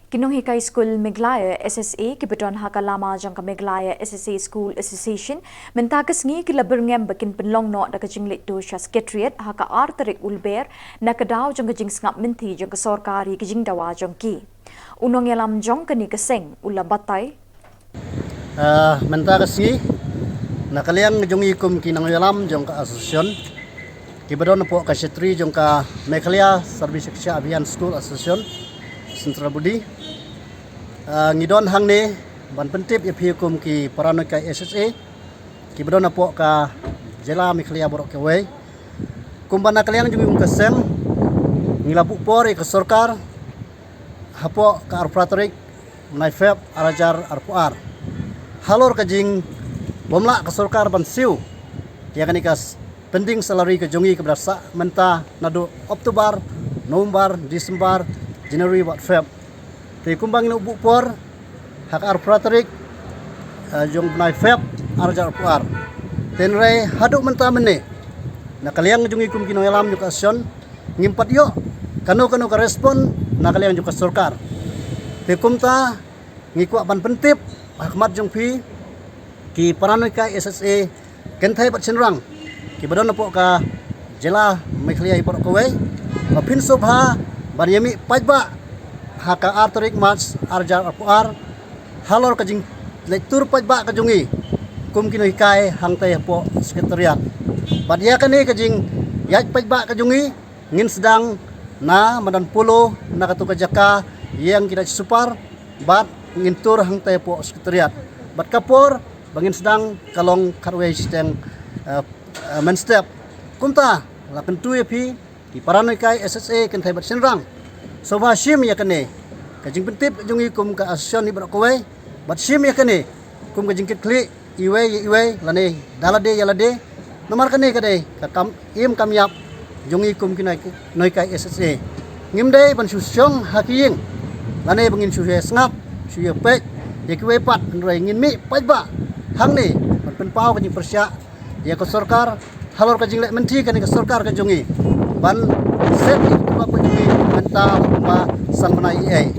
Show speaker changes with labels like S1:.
S1: Kinohikai School Meghalaya SSA kibeton hakalama jangka Meghalaya SSA School Association mentakas ngi kilaberngen bakin penlong no da kajing lekto sya secretariat haka arterik ulber na kadaw jang kajing ngap menti jang kesorkari kajing dawa jang ki unong yalam jang kani keseng ula batai
S2: mentakas ngi na kaliang jong ikum kinang yalam jang ka association kibedon po ka secretary jang ka Meghalaya Service Shiksha Abhiyan School Association Central Budi ngidon hang ni ban pentip ipi hukum ki paranoi kai SSA ki bedon apo ka jela Meghalaya borok ke wei kumbana kalian juga kesem ngilabu por ke sorkar hapo ka arpratorik naifep arajar arpuar halor ka jing bomla ke sorkar ban siu ya kan ikas penting salary ke jongi ke berasa menta nadu Oktober November Desember Januari wat Feb. Ti kumbang inu bupor hak arpratorik jong nai Feb arjar puar. Tenre haduk menta mene. Na kaliang jong ikum kino yalam juk asion ngimpat yo kanu ka respon na kaliang juk sorkar. Ti kumta ngikuak ban pentip Ahmad jong pi ki paranoi ka SSA kentai bat senrang. Ki badon po ka jela Meghalaya ipor kowe. Mapin sobha Banyami pajba haka arterik mas arjar apuar halor kajing lektur pajba kajungi kum kino hikai hangtai po sekretariat badya kani kajing yaj pajba kajungi ngin sedang na madan pulo na katuka jaka yang kita supar bat ngin tur hangtai po sekretariat bat kapor bangin sedang kalong karwe sistem menstep kumta lapen tu yapi di paranoi kai SSA kentai bat senrang soba sim ya kene kajing pentip jungi kum ka asyon ni brak kowe bat sim ya kene kum kajing klik iwe lane dalade yalade nomor kene kade ka kam im kamyap jungi kum kinai noi kai SSA ngimde ban susyong hakiying lane bangin susye ngap susye pek yekiwe pat ndrai ngin mi pajba hang ni ban penpau kajing persya ya ko sorkar halor kajing lek menti kane ka sorkar kajungi ban set itu apa jadi mentah sama sang menai